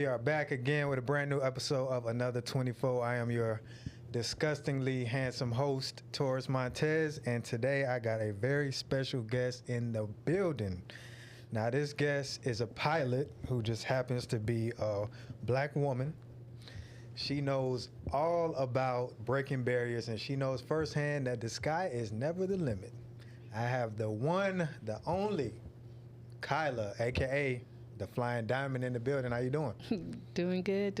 We are back again with a brand new episode of Another 24. I am your disgustingly handsome host, Taurus Montez, and today I got a very special guest in the building. Now, this guest is a pilot who just happens to be a black woman. She knows all about breaking barriers, and she knows firsthand that the sky is never the limit. I have the one, the only, Kyla, a.k.a. the Flying Diamond in the building. How you doing? Doing good.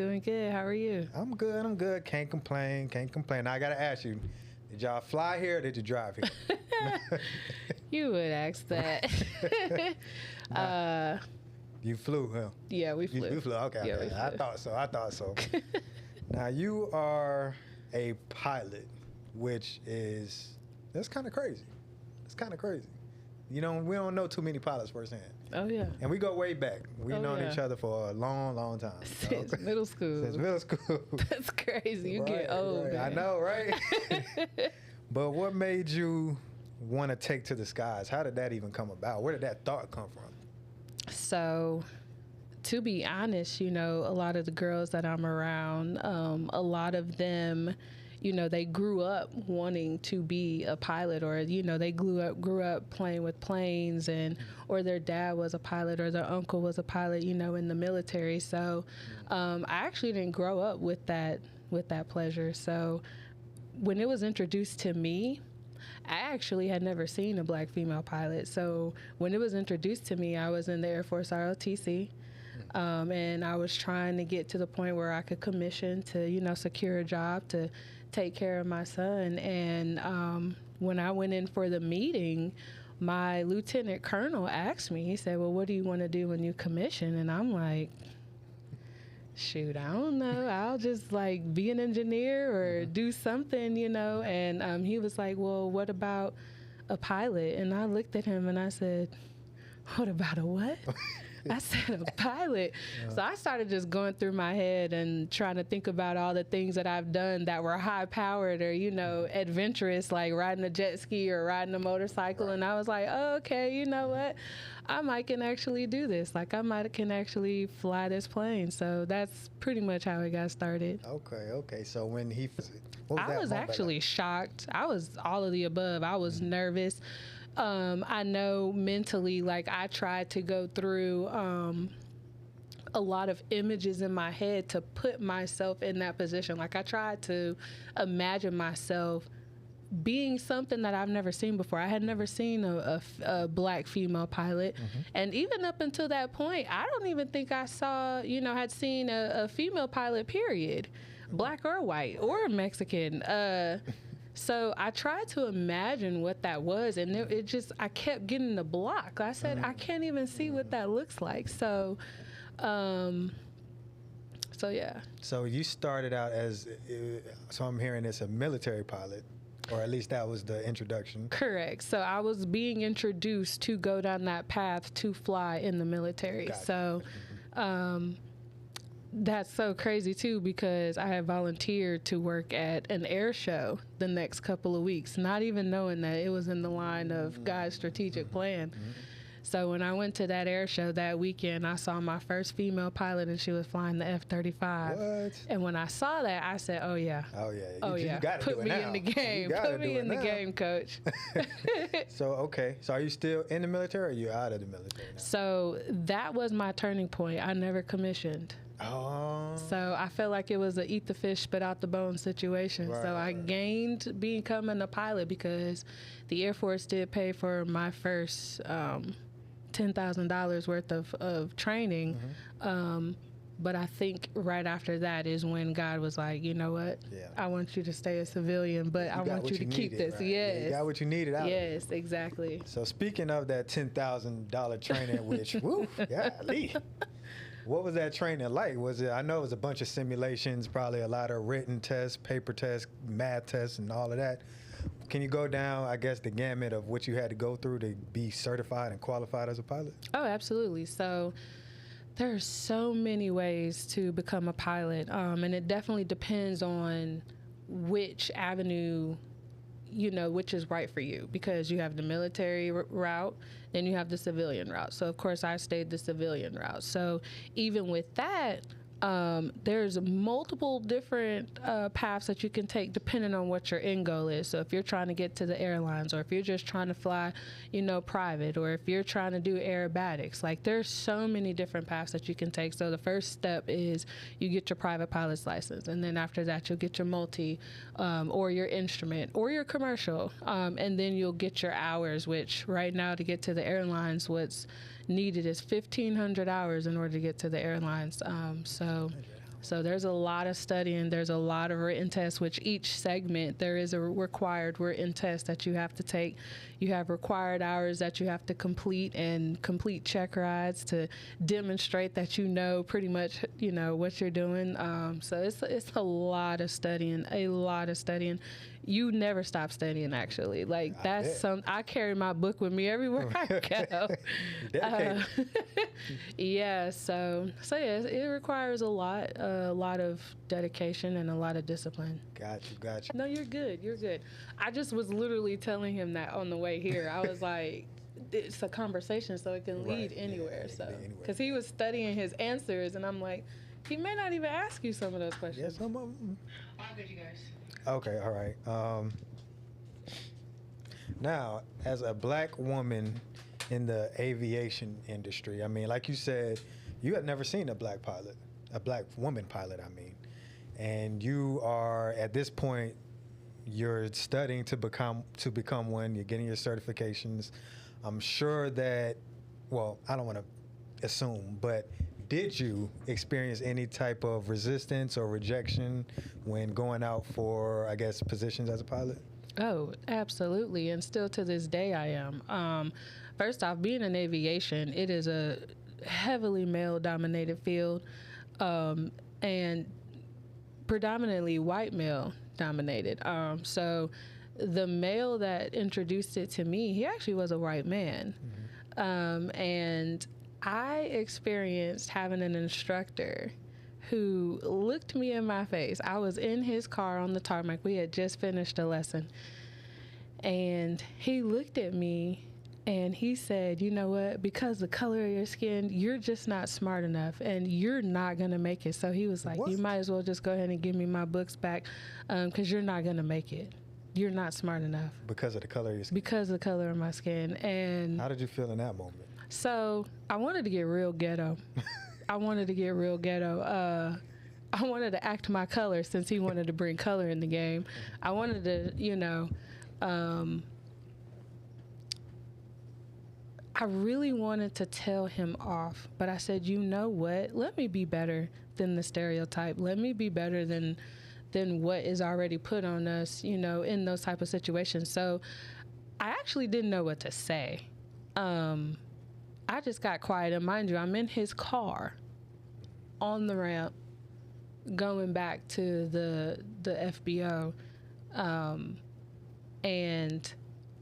How are you? I'm good. Can't complain. Now, I got to ask you, did y'all fly here or did you drive here? You would ask that. You flew, huh? Yeah, we flew. You flew, okay. Yeah, okay. we flew. I thought so. Now, you are a pilot, which is, that's kind of crazy. It's kind of crazy. You know, we don't know too many pilots firsthand. Oh, yeah. And we go way back. We've known each other for a long time. Since middle school. Since middle school. That's crazy. You get old. Right. I know, right? But what made you want to take to the skies? How did that even come about? Where did that thought come from? So, to be honest, you know, a lot of the girls that I'm around, a lot of them, you know, they grew up wanting to be a pilot, or, you know, they grew up playing with planes, and or their dad was a pilot or their uncle was a pilot, you know, in the military. So I actually didn't grow up with that pleasure. So when it was introduced to me, I actually had never seen a black female pilot. So when it was introduced to me, I was in the Air Force ROTC. And I was trying to get to the point where I could commission to, you know, secure a job to take care of my son. And when I went in for the meeting, my lieutenant colonel asked me, he said, well, what do you want to do when you commission? And I'm like, shoot, I don't know. I'll just like be an engineer or do something, you know. And he was like, well, what about a pilot? And I looked at him and I said, what about a what? I said, a pilot. Yeah. So I started just going through my head and trying to think about all the things that I've done that were high powered or, you know, adventurous, like riding a jet ski or riding a motorcycle. Right. And I was like, oh, okay, you know what? I might can actually do this. Like, I might can actually fly this plane. So that's pretty much how it got started. Okay. So when he, I was actually shocked. I was all of the above. I was nervous. I know mentally, like, I tried to go through a lot of images in my head to put myself in that position. Like, I tried to imagine myself being something that I've never seen before. I had never seen a black female pilot. Mm-hmm. And even up until that point, I don't even think I saw, you know, had seen a female pilot, period, black or white or Mexican. So I tried to imagine what that was, and it just, I kept getting the block. I said, I can't even see what that looks like. So yeah. So you started out as, so I'm hearing it's a military pilot, or at least that was the introduction. Correct. So I was being introduced to go down that path to fly in the military. Gotcha. So, that's so crazy, too, because I had volunteered to work at an air show the next couple of weeks, not even knowing that it was in the line of God's strategic plan. Mm-hmm. So when I went to that air show that weekend, I saw my first female pilot, and she was flying the F-35. What? And when I saw that, I said, oh, yeah. You gotta Put me in the game. Put me in the game, coach. So, okay. So are you still in the military, or are you out of the military now? So that was my turning point. I never commissioned. Oh. So I felt like it was a eat the fish, spit out the bone situation. Right, so I gained becoming a pilot because the Air Force did pay for my first $10,000 worth of training. Mm-hmm. But I think right after that is when God was like, you know what? Yeah. I want you to stay a civilian, but I want you to keep this. Right? Yes. Yeah, you got what you needed out of it. Yes, exactly. So speaking of that $10,000 training, which, woo, golly. What was that training like? I know it was a bunch of simulations, probably a lot of written tests, paper tests, math tests, and all of that. Can you go down, I guess, the gamut of what you had to go through to be certified and qualified as a pilot? Oh, absolutely. So there are so many ways to become a pilot, and it definitely depends on which avenue, you know, which is right for you, because you have the military route, then you have the civilian route. So, of course, I stayed the civilian route. So even with that, There's multiple different paths that you can take depending on what your end goal is. So if you're trying to get to the airlines, or if you're just trying to fly, private, or if you're trying to do aerobatics, like there's so many different paths that you can take. So the first step is you get your private pilot's license, and then after that you'll get your multi, or your instrument, or your commercial, and then you'll get your hours, which right now to get to the airlines, what's needed is 1,500 hours in order to get to the airlines. So there's a lot of studying. There's a lot of written tests, which each segment there is a required written test that you have to take. You have required hours that you have to complete, and complete check rides to demonstrate that pretty much what you're doing. So it's a lot of studying. You never stop studying, actually. Like I carry my book with me everywhere I go. Dedicated. Yeah. So yeah, it requires a lot of dedication and a lot of discipline. Got you. No, you're good. I just was literally telling him that on the way here. I was like, it's a conversation, so it can lead anywhere. Yeah, so because he was studying his answers, and I'm like, he may not even ask you some of those questions. Yes, some of them. How good, you guys? Okay, all right. Now, as a black woman in the aviation industry, I mean, like you said, you had never seen a black woman pilot, and you are at this point, you're studying to become one. You're getting your certifications. I'm sure that, well, I don't want to assume, but did you experience any type of resistance or rejection when going out for, I guess, positions as a pilot? Oh, absolutely. And still to this day I am. First off, being in aviation, it is a heavily male-dominated field, and predominantly white male-dominated. So the male that introduced it to me, he actually was a white man. Mm-hmm. And I experienced having an instructor who looked me in my face. I was in his car on the tarmac. We had just finished a lesson. And he looked at me and he said, you know what, because the color of your skin, you're just not smart enough and you're not going to make it. So he was like, you might as well just go ahead and give me my books back because you're not going to make it. You're not smart enough. Because of the color of your skin? Because of the color of my skin. And how did you feel in that moment? So I wanted to get real ghetto. I wanted to act my color since he wanted to bring color in the game. I wanted to, I really wanted to tell him off, but I said, you know what? Let me be better than the stereotype. Let me be better than what is already put on us, in those type of situations. So I actually didn't know what to say. I just got quiet, and mind you, I'm in his car on the ramp going back to the FBO, and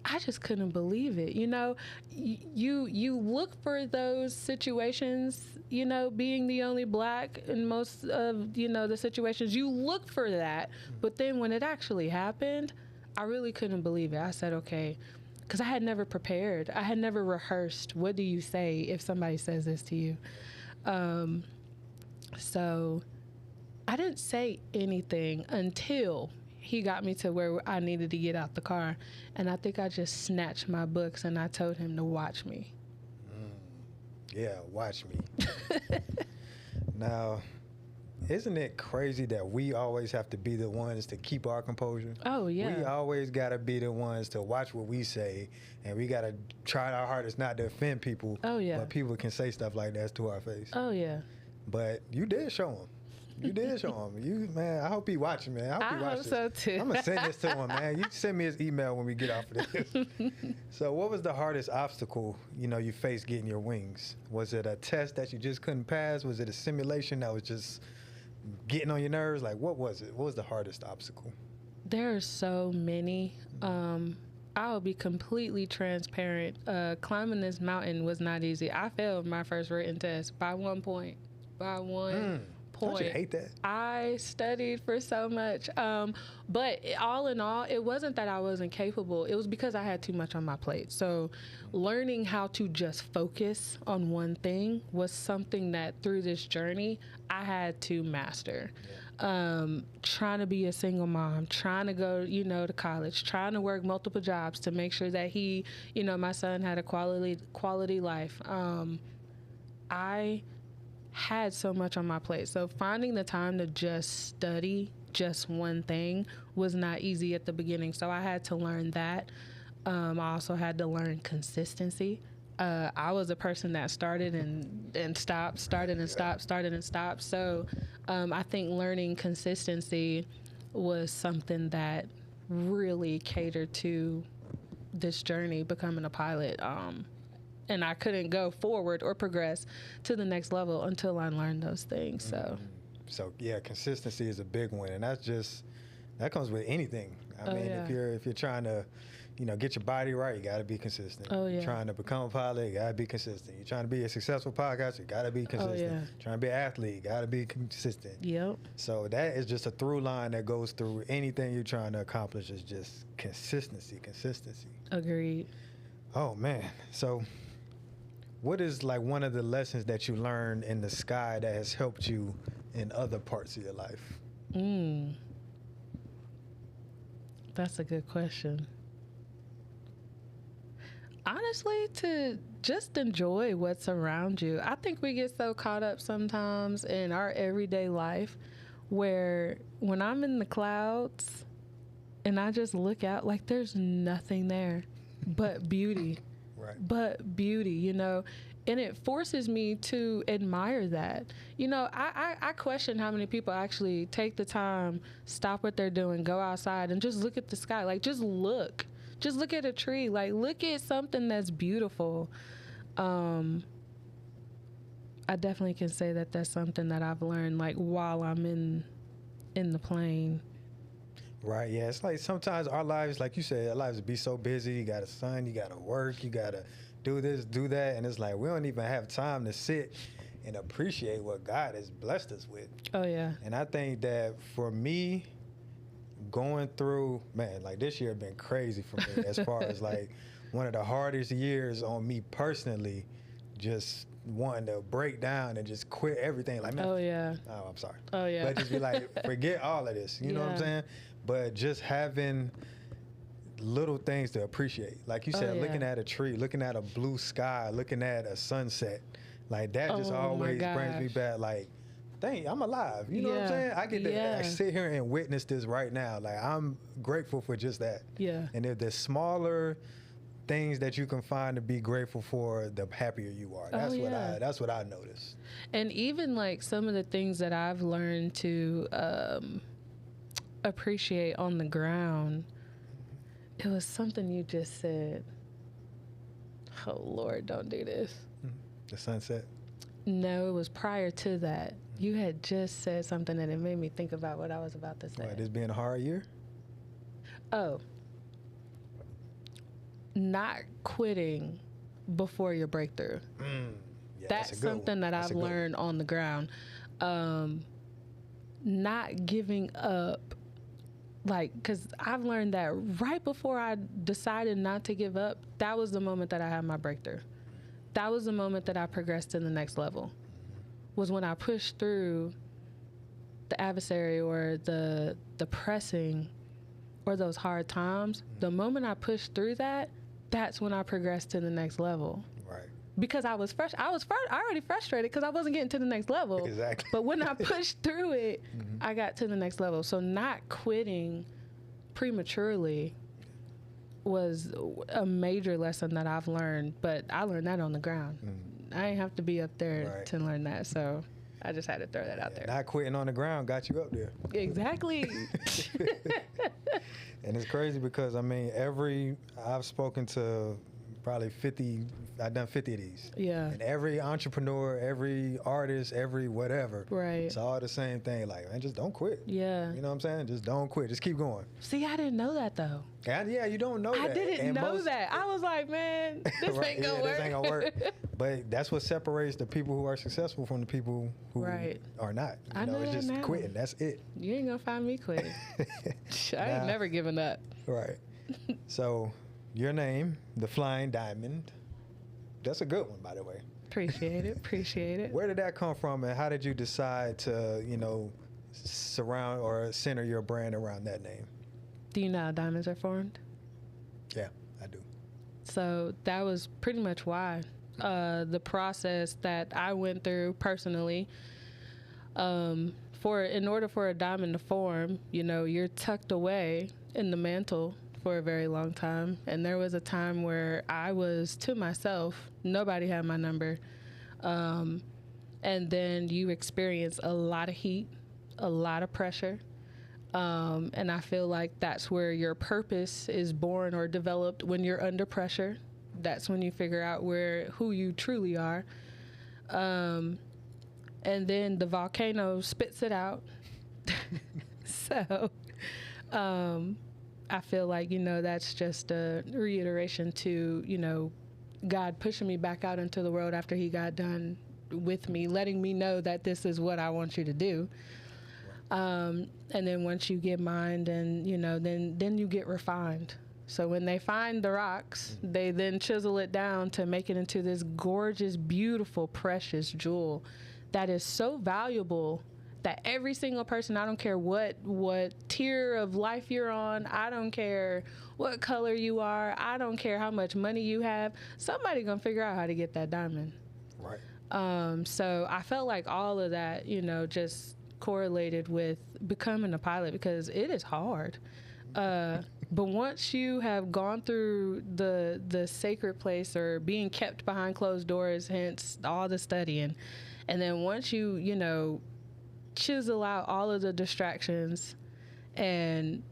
I just couldn't believe it. You look for those situations, being the only black in most of, the situations, you look for that. But then when it actually happened, I really couldn't believe it. I said, okay, because I had never prepared. I had never rehearsed. What do you say if somebody says this to you? So I didn't say anything until he got me to where I needed to get out the car. And I think I just snatched my books and I told him to watch me. Yeah, watch me. Now, isn't it crazy that we always have to be the ones to keep our composure? Oh, yeah. We always got to be the ones to watch what we say, and we got to try our hardest not to offend people. Oh, yeah. But people can say stuff like that to our face. Oh, yeah. But you did show him. You did show him. Man, I hope he watching, man. I hope so, too. I'm going to send this to him, man. You send me his email when we get off of this. So what was the hardest obstacle, you faced getting your wings? Was it a test that you just couldn't pass? Was it a simulation that was just getting on your nerves? Like, what was it? What was the hardest obstacle? There are so many. I'll be completely transparent. Climbing this mountain was not easy. I failed my first written test by 1 point. By 1 point. Don't you hate that? I studied for so much. But all in all, it wasn't that I wasn't capable. It was because I had too much on my plate. So learning how to just focus on one thing was something that through this journey, I had to master. Trying to be a single mom, trying to go, to college, trying to work multiple jobs to make sure that he, my son had a quality life. I had so much on my plate. So finding the time to just study just one thing was not easy at the beginning. So I had to learn that. I also had to learn consistency. I was a person that started and stopped, started and stopped, started and stopped. So I think learning consistency was something that really catered to this journey, becoming a pilot. And I couldn't go forward or progress to the next level until I learned those things. So yeah, consistency is a big one, and that comes with anything. I mean, if you're trying to, get your body right, you got to be consistent. You're trying to become a pilot, you got to be consistent. You're trying to be a successful podcaster, you got to be consistent. Trying to be an athlete, you got to be consistent. Yep. So that is just a through line that goes through anything you're trying to accomplish is just consistency. Agreed. Oh man. So what is like one of the lessons that you learned in the sky that has helped you in other parts of your life? That's a good question. Honestly, to just enjoy what's around you. I think we get so caught up sometimes in our everyday life where when I'm in the clouds and I just look out, like there's nothing there but beauty. Right. But beauty, and it forces me to admire that. I question how many people actually take the time, stop what they're doing, go outside and just look at the sky. Like, just look at a tree, like look at something that's beautiful. I definitely can say that that's something that I've learned, like while I'm in the plane. Right, yeah. It's like sometimes our lives, like you said, our lives would be so busy. You got a son, you got to work, you got to do this, do that. And it's like we don't even have time to sit and appreciate what God has blessed us with. Oh, yeah. And I think that for me, going through, man, like this year been crazy for me as far as like one of the hardest years on me personally, just wanting to break down and just quit everything. Like, man, I'm sorry. Oh, yeah. But just be like, forget all of this. You know what I'm saying? But just having little things to appreciate. Like you said, looking at a tree, looking at a blue sky, looking at a sunset. Like that just always brings me back, like, dang, I'm alive. You know what I'm saying? I get to sit here and witness this right now. Like, I'm grateful for just that. Yeah. And if the smaller things that you can find to be grateful for, the happier you are. That's what I noticed. And even like some of the things that I've learned to appreciate on the ground, it was something you just said. Oh Lord, don't do this. The sunset? No, it was prior to that. You had just said something and it made me think about what I was about to say. What, this being a hard year? Oh. Not quitting before your breakthrough. Yeah, that's something that I've learned on the ground. Not giving up. Like, because I've learned that right before I decided not to give up, that was the moment that I had my breakthrough. That was the moment that I progressed to the next level. Was when I pushed through the adversary or the pressing or those hard times. The moment I pushed through that, that's when I progressed to the next level. Right. Because I was already frustrated because I wasn't getting to the next level. Exactly. But when I pushed through it, I got to the next level. So not quitting prematurely was a major lesson that I've learned, but I learned that on the ground. I didn't have to be up there to learn that, so I just had to throw that out there. Not quitting on the ground got you up there. Exactly. And it's crazy because, I mean, I've spoken to probably 50. I've done 50 of these. Yeah. And every entrepreneur, every artist, every whatever, Right. it's all the same thing. Like, man, just don't quit. Yeah. You know what I'm saying? Just don't quit. Just keep going. See, I didn't know that though. And yeah, you don't know that. I didn't know that. I was like, man, this Right, ain't gonna work. This ain't gonna work. But that's what separates the people who are successful from the people who Right. are not. I know it's that just now. quitting. That's it. You ain't gonna find me quitting. I ain't Nah. never giving up. Right. So, your name, the Flying Diamond. That's a good one, by the way. Appreciate it. Appreciate it. Where did that come from, and how did you decide to, surround or center your brand around that name? Do you know how diamonds are formed? Yeah, I do. So that was pretty much why. The process that I went through personally, in order for a diamond to form, you're tucked away in the mantle for a very long time. And there was a time where I was to myself, nobody had my number. And then you experience a lot of heat, a lot of pressure. And I feel like that's where your purpose is born or developed, when you're under pressure. That's when you figure out who you truly are. And then the volcano spits it out. So I feel like, that's just a reiteration to, God pushing me back out into the world after he got done with me, letting me know that this is what I want you to do. And then once you get mined and, then you get refined. So when they find the rocks, they then chisel it down to make it into this gorgeous, beautiful, precious jewel that is so valuable that every single person, I don't care what tier of life you're on, I don't care what color you are, I don't care how much money you have, somebody gonna figure out how to get that diamond. Right. So I felt like all of that, just correlated with becoming a pilot, because it is hard. But once you have gone through the sacred place, or being kept behind closed doors, hence all the studying, and then once you chisel out all of the distractions and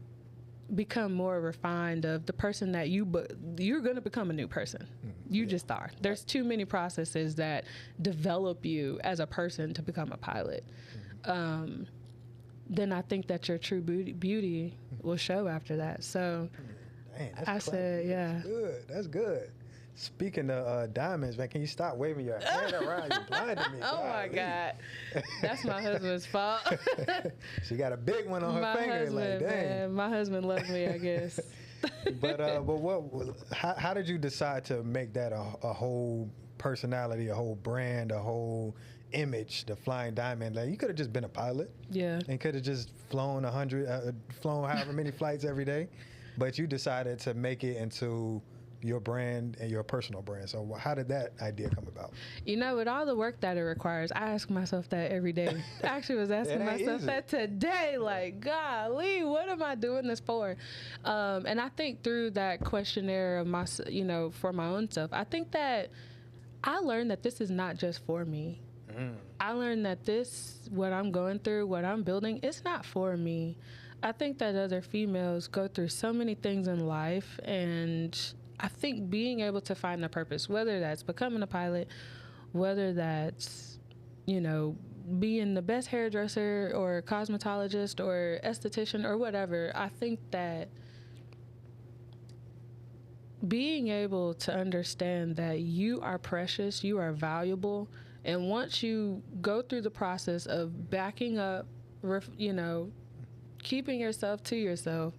become more refined of the person that you're going to become a new person. You just are. There's too many processes that develop you as a person to become a pilot. Then I think that your true beauty will show after that. So Man, that's I said, yeah. That's good. That's good. Speaking of diamonds, man, can you stop waving your hand around? You're blinding me. Oh my God. That's my husband's fault. She got a big one on her finger. Husband, like, dang. man, my husband loves me, I guess. But how did you decide to make that a whole personality, a whole brand, a whole image, the Flying Diamond? Like, you could have just been a pilot. Yeah. And could have just flown flown however many flights every day, but you decided to make it into your brand and your personal brand. So how did that idea come about? With all the work that it requires, I ask myself that every day. I actually was asking myself that today, like, golly, what am I doing this for? And I think through that questionnaire of my, for my own self, I think that I learned that this is not just for me. I learned that what I'm going through, what I'm building, it's not for me. I think that other females go through so many things in life, and I think being able to find a purpose, whether that's becoming a pilot, whether that's, being the best hairdresser or cosmetologist or esthetician or whatever, I think that being able to understand that you are precious, you are valuable, and once you go through the process of backing up, keeping yourself to yourself,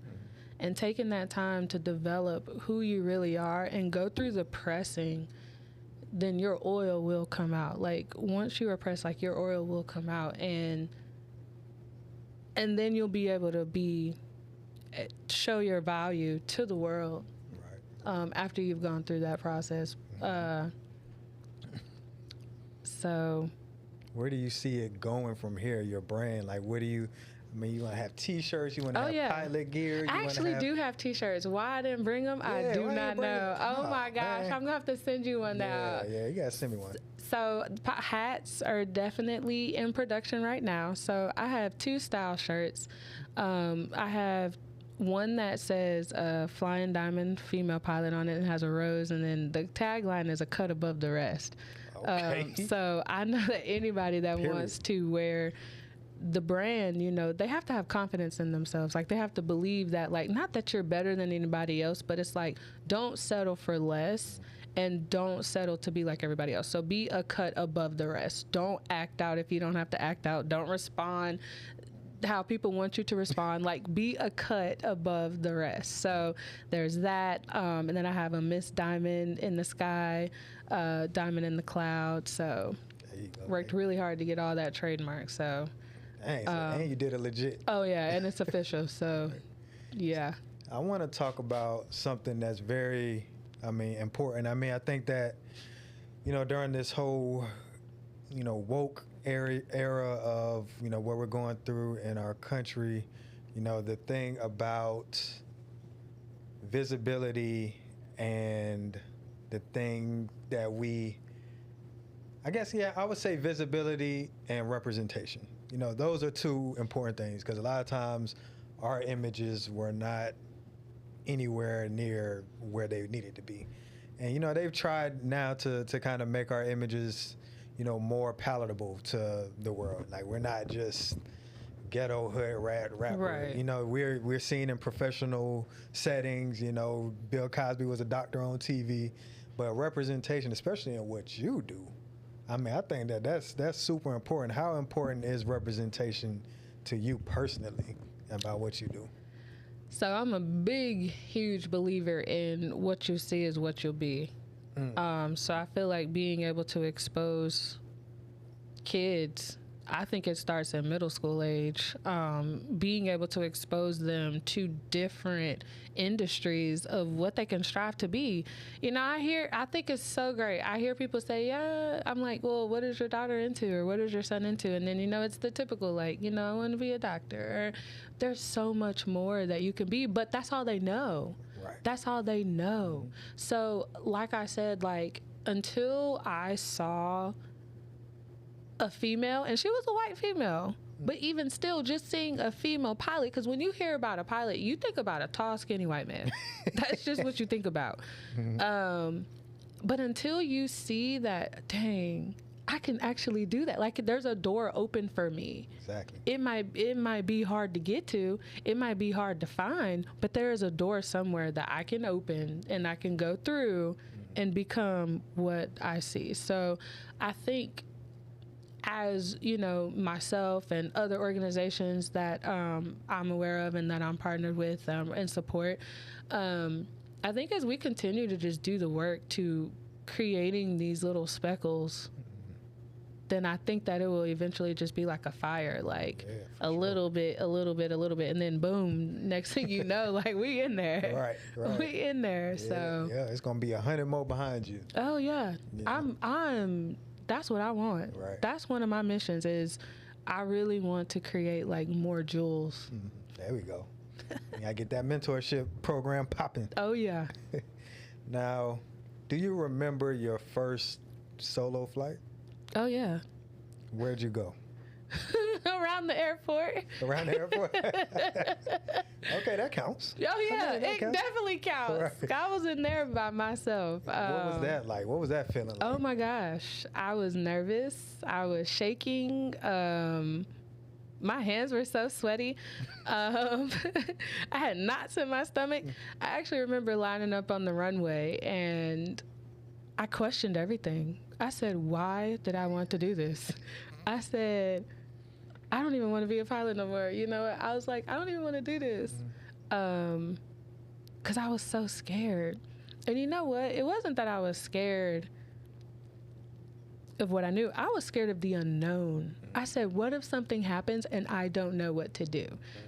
and taking that time to develop who you really are and go through the pressing, then your oil will come out. Like, once you are pressed, like, your oil will come out, and then you'll be able to show your value to the world. Right. After you've gone through that process. So where do you see it going from here, your brand? Like, you want to have T-shirts, you want to have pilot gear. I actually do have T-shirts. Why I didn't bring them, I do not know. Oh my gosh, man. I'm going to have to send you one now. Yeah, you got to send me one. So hats are definitely in production right now. So I have 2 style shirts. I have one that says Flying Diamond female pilot on it and has a rose, and then the tagline is a cut above the rest. Okay. So I know that anybody that wants to wear the brand, you know, they have to have confidence in themselves. Like, they have to believe that, like, not that you're better than anybody else, but it's like, don't settle for less and don't settle to be like everybody else. So be a cut above the rest. Don't act out if you don't have to act out. Don't respond how people want you to respond. Like, be a cut above the rest. So there's that. And then I have a Miss Diamond in the sky, Diamond in the cloud. So worked really hard to get all that trademark. So dang, and you did it legit. Oh yeah, and it's official. So yeah. I want to talk about something that's very, important. I think that, during this whole, woke era of, what we're going through in our country, the thing about visibility and the thing that I would say visibility and representation. Those are two important things, because a lot of times our images were not anywhere near where they needed to be. And, they've tried now to kind of make our images, more palatable to the world. Like, we're not just ghetto hood rapper. Right. We're seen in professional settings. Bill Cosby was a doctor on TV. But representation, especially in what you do, I think that's super important. How important is representation to you personally about what you do? So I'm a big, huge believer in what you see is what you'll be. So I feel like being able to expose kids, I think it starts at middle school age, being able to expose them to different industries of what they can strive to be. I think it's so great. I hear people say, yeah, I'm like, well, what is your daughter into, or what is your son into? And then, it's the typical, like, I want to be a doctor. Or there's so much more that you can be, but that's all they know. Right. That's all they know. So, like I said, like, until I saw a female, and she was a white female, but even still, just seeing a female pilot, because when you hear about a pilot, you think about a tall, skinny white man. That's just what you think about. But until you see that, dang, I can actually do that. Like, there's a door open for me. Exactly. It might be hard to get to. It might be hard to find, but there is a door somewhere that I can open and I can go through and become what I see. So I think, as myself and other organizations that I'm aware of and that I'm partnered with and support, I think as we continue to just do the work to creating these little speckles, then I think that it will eventually just be like a fire, like little bit, and then boom, next thing you know, like, we in there. Right. We in there. Yeah, So yeah, it's gonna be 100 more behind you. Oh yeah. I'm that's what I want. Right. That's one of my missions, is I really want to create, like, more jewels. There we go. I get that mentorship program popping. Oh yeah. Now, do you remember your first solo flight? Oh yeah. Where'd you go? Around the airport. Around the airport? Okay, that counts. Oh yeah, that it definitely counts. Right. I was in there by myself. What was that like? What was that feeling like? Oh my gosh, I was nervous. I was shaking. My hands were so sweaty. I had knots in my stomach. I actually remember lining up on the runway, and I questioned everything. I said, why did I want to do this? I said, I don't even want to be a pilot no more. I was like, I don't even want to do this. Because I was so scared. And you know what? It wasn't that I was scared of what I knew. I was scared of the unknown. I said, what if something happens and I don't know what to do?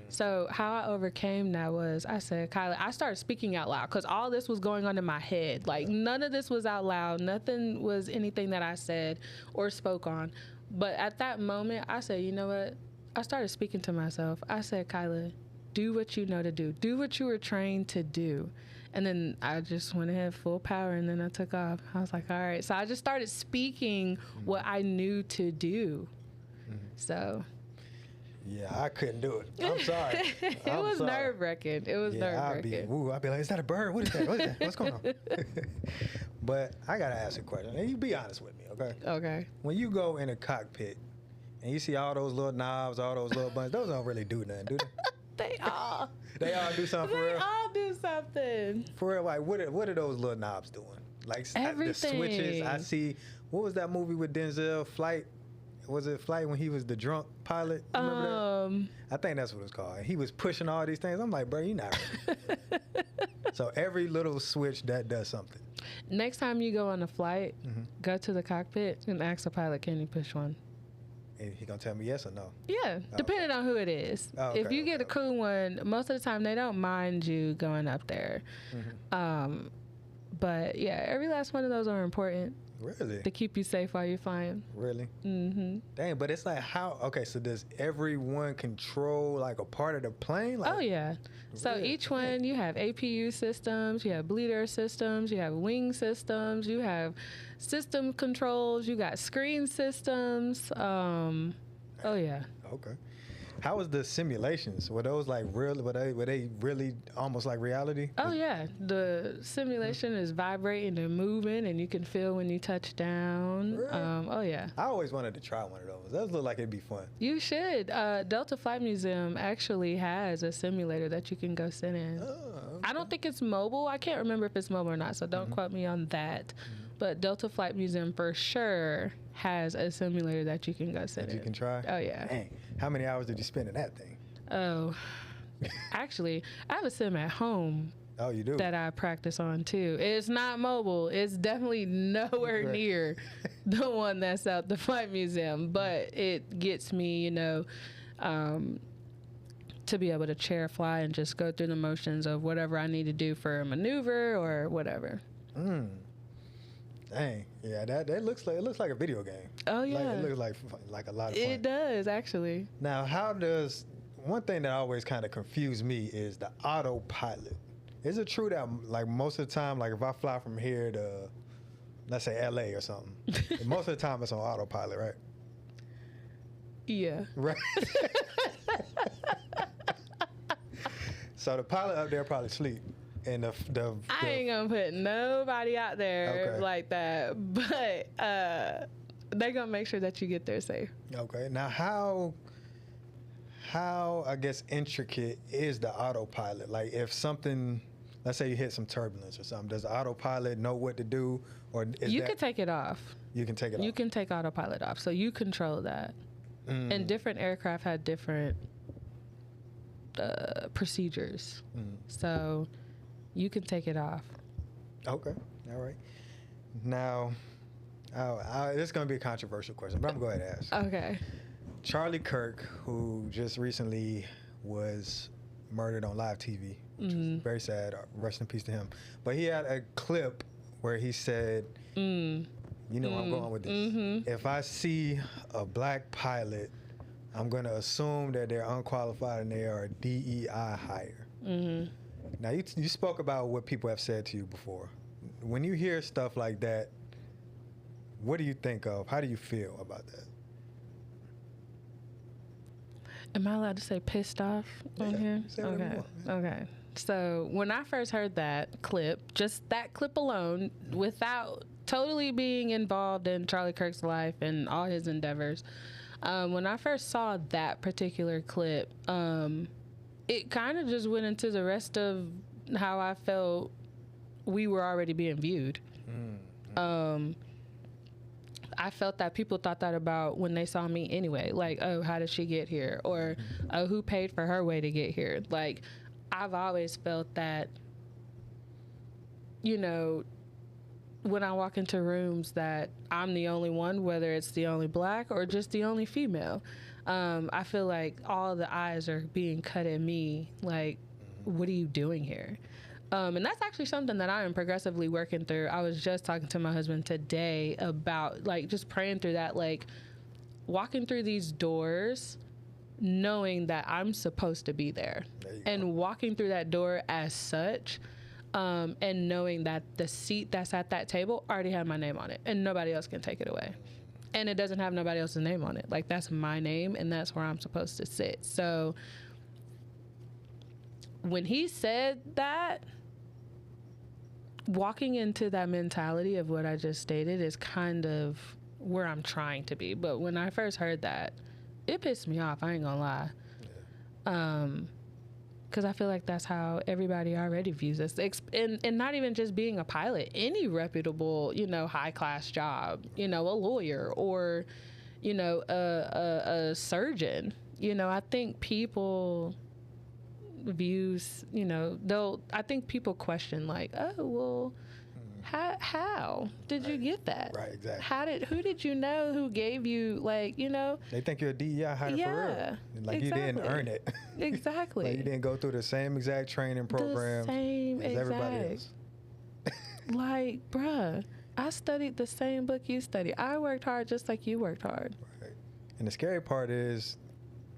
So how I overcame that was, I said, Kyla, I started speaking out loud, because all this was going on in my head. Like, none of this was out loud. Nothing was anything that I said or spoke on. But at that moment, I said, you know what? I started speaking to myself. I said, Kyla, do what you know to do. Do what you were trained to do. And then I just went ahead full power, and then I took off. I was like, all right. So I just started speaking what I knew to do. So. Yeah, I couldn't do it. I'm sorry. It was nerve-wracking. It was nerve-wracking. I'd be like, is that a bird? What is that? What is that? What's going on? But I got to ask a question. And you be honest with me, okay? Okay. When you go in a cockpit and you see all those little knobs, all those little buttons, those don't really do nothing, do they? They all do something for real? They all do something. For real, like, what are those little knobs doing? Like, everything. The switches, I see. What was that movie with Denzel, Flight? Was it Flight when he was the drunk pilot? Remember that? I think that's what it's called. He was pushing all these things. I'm like, bro, you're not ready. So every little switch that does something. Next time you go on a flight, go to the cockpit and ask the pilot, can you push one? He gonna tell me yes or no? Yeah, depending on who it is. If you get a cool one, most of the time they don't mind you going up there. But yeah, every last one of those are important. Really? To keep you safe while you're flying. Really? Dang, but it's like how, okay, so does everyone control like a part of the plane? Like, oh, yeah. So each one, you have APU systems, you have bleeder systems, you have wing systems, you have system controls, you got screen systems. Oh, yeah. Okay. How was the simulations? Were those like real? Were they really almost like reality? Oh yeah, the simulation is vibrating and moving, and you can feel when you touch down. Really? Oh yeah. I always wanted to try one of those. Those look like it'd be fun. You should. Delta Flight Museum actually has a simulator that you can go sit in. Oh, okay. I don't think it's mobile. I can't remember if it's mobile or not, so don't quote me on that. But Delta Flight Museum for sure has a simulator that you can go sit in. You can try? Oh, yeah. Dang. How many hours did you spend in that thing? Oh, actually, I have a sim at home. Oh, you do? That I practice on, too. It's not mobile. It's definitely nowhere near the one that's at the Flight Museum. But it gets me, to be able to chair fly and just go through the motions of whatever I need to do for a maneuver or whatever. Dang, yeah, that looks like a video game. Oh yeah, it looks like a lot of fun. It does actually. Now, one thing that always kind of confused me is the autopilot. Is it true that like most of the time, like if I fly from here to, let's say LA or something, most of the time it's on autopilot, right? Yeah. Right. So the pilot up there probably sleep. And the I ain't gonna put nobody out there like that, but they gonna make sure that you get there safe. Okay. Now, how I guess intricate is the autopilot? Like, if something, let's say you hit some turbulence or something, does the autopilot know what to do, or you can take it off? You can take it off. You can take autopilot off, so you control that. And different aircraft had different procedures, so. You can take it off. Okay. All right. Now, this is going to be a controversial question, but I'm going to go ahead and ask. Okay. Charlie Kirk, who just recently was murdered on live TV, which was very sad. Rest in peace to him. But he had a clip where he said, you know where I'm going with this. If I see a black pilot, I'm going to assume that they're unqualified and they are a DEI hire. Now, you spoke about what people have said to you before. When you hear stuff like that, what do you think of? How do you feel about that? Am I allowed to say pissed off on here? Say whatever you want, Okay. So when I first heard that clip, just that clip alone, without totally being involved in Charlie Kirk's life and all his endeavors, when I first saw that particular clip, it kind of just went into the rest of how I felt we were already being viewed. I felt that people thought that about when they saw me anyway. Like, oh, how did she get here? Or, oh, who paid for her way to get here? Like, I've always felt that, when I walk into rooms that I'm the only one, whether it's the only black or just the only female. I feel like all the eyes are being cut at me, like, what are you doing here? And that's actually something that I am progressively working through. I was just talking to my husband today about, like, just praying through that, like, walking through these doors, knowing that I'm supposed to be there and walking through that door as such, and knowing that the seat that's at that table already had my name on it and nobody else can take it away. And it doesn't have nobody else's name on it. Like, that's my name, and that's where I'm supposed to sit. So when he said that, walking into that mentality of what I just stated is kind of where I'm trying to be. But when I first heard that, it pissed me off. I ain't gonna lie. Yeah. Because I feel like that's how everybody already views us. And not even just being a pilot, any reputable, high-class job, a lawyer or, a surgeon. I think people views, I think people question like, oh, well, how did you get that? Right, exactly. Who did you know who gave you, like, They think you're a DEI hire for real. Like, exactly. You didn't earn it. Exactly. Like, you didn't go through the same exact training program as everybody else. Like, bruh, I studied the same book you studied. I worked hard just like you worked hard. Right. And the scary part is,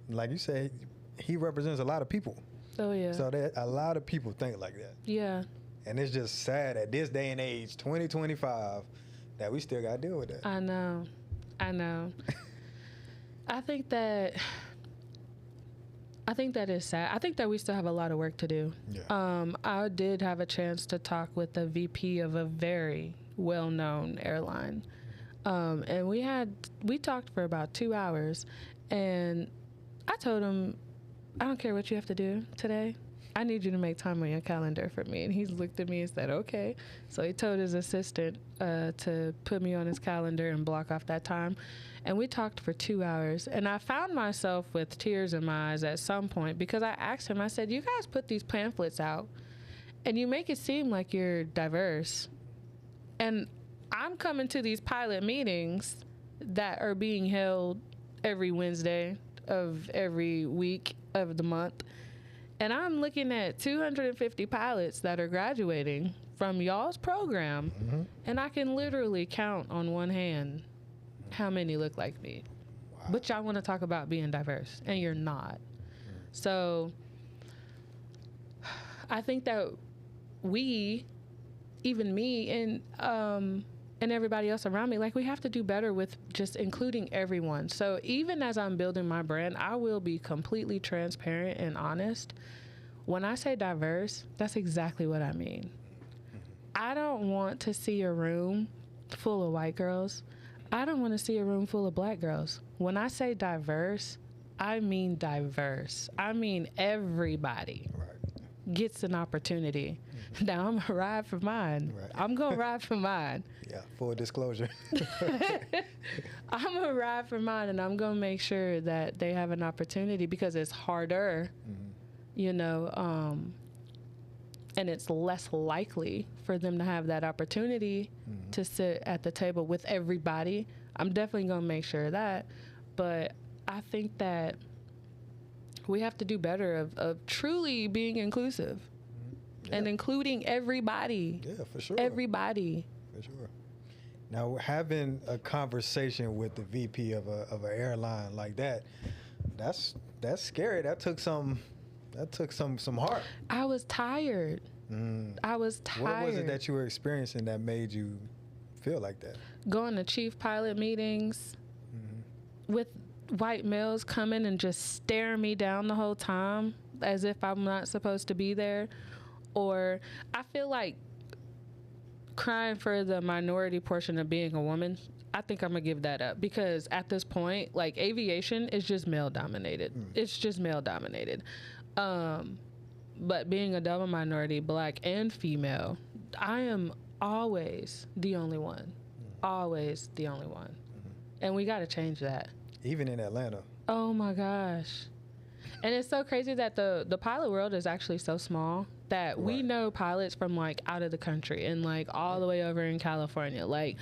like you say, he represents a lot of people. Oh, yeah. So that a lot of people think like that. Yeah. And it's just sad at this day and age, 2025, that we still got to deal with that. I know. I think that is sad. I think that we still have a lot of work to do. Yeah. I did have a chance to talk with the VP of a very well-known airline. And we talked for about 2 hours, and I told him, I don't care what you have to do today. I need you to make time on your calendar for me. And he looked at me and said, okay. So he told his assistant to put me on his calendar and block off that time. And we talked for 2 hours. And I found myself with tears in my eyes at some point because I asked him, I said, you guys put these pamphlets out and you make it seem like you're diverse. And I'm coming to these pilot meetings that are being held every Wednesday of every week of the month. And I'm looking at 250 pilots that are graduating from y'all's program, and I can literally count on one hand how many look like me. Wow. But y'all want to talk about being diverse, and you're not. So I think that we, even me and everybody else around me, like, we have to do better with just including everyone. So even as I'm building my brand, I will be completely transparent and honest. When I say diverse, that's exactly what I mean. I don't want to see a room full of white girls. I don't want to see a room full of black girls. When I say diverse, I mean diverse. I mean everybody gets an opportunity. Now, I'm going to ride for mine. Right. I'm going to ride for mine. Yeah, full disclosure. I'm going to ride for mine, and I'm going to make sure that they have an opportunity because it's harder, and it's less likely for them to have that opportunity to sit at the table with everybody. I'm definitely going to make sure of that. But I think that we have to do better of truly being inclusive. Yeah. And including everybody. Yeah, for sure. Everybody. For sure. Now, having a conversation with the VP of an airline like that, that's scary. That took some heart. I was tired. I was tired. What was it that you were experiencing that made you feel like that? Going to chief pilot meetings with white males coming and just staring me down the whole time as if I'm not supposed to be there. Or I feel like crying for the minority portion of being a woman. I think I'm going to give that up because at this point, like, aviation is just male dominated. It's just male dominated. But being a double minority, black and female, I am always the only one. Always the only one. And we got to change that. Even in Atlanta. Oh my gosh. And it's so crazy that the pilot world is actually so small that we know pilots from, like, out of the country and, like, all the way over in California. Like,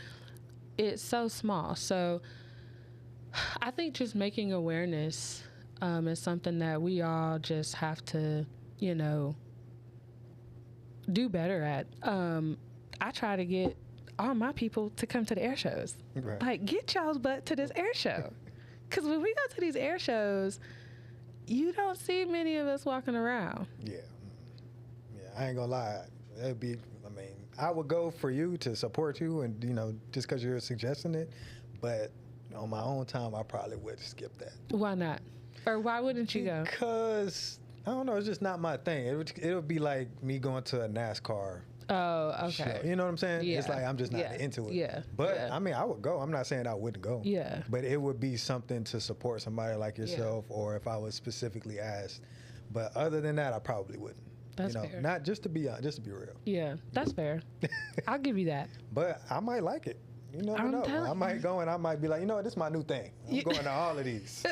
it's so small. So I think just making awareness is something that we all just have to, do better at. I try to get all my people to come to the air shows. Right. Like, get y'all's butt to this air show. Because when we go to these air shows, you don't see many of us walking around. Yeah, I ain't gonna lie. I would go for you to support you and, just because you're suggesting it. But on my own time, I probably would skip that. Why not? Or why wouldn't you go? Because I don't know, it's just not my thing. It would be like me going to a NASCAR. Oh, okay. Show. You know what I'm saying? Yeah. It's like I'm just not into it. Yeah. But yeah. I mean, I would go. I'm not saying I wouldn't go. Yeah. But it would be something to support somebody like yourself, or if I was specifically asked. But other than that, I probably wouldn't. That's fair. Not just to be real. Yeah, that's fair. I'll give you that. But I might like it. You never know. I might go and I might be like, you know what, this is my new thing. I'm going to all of these.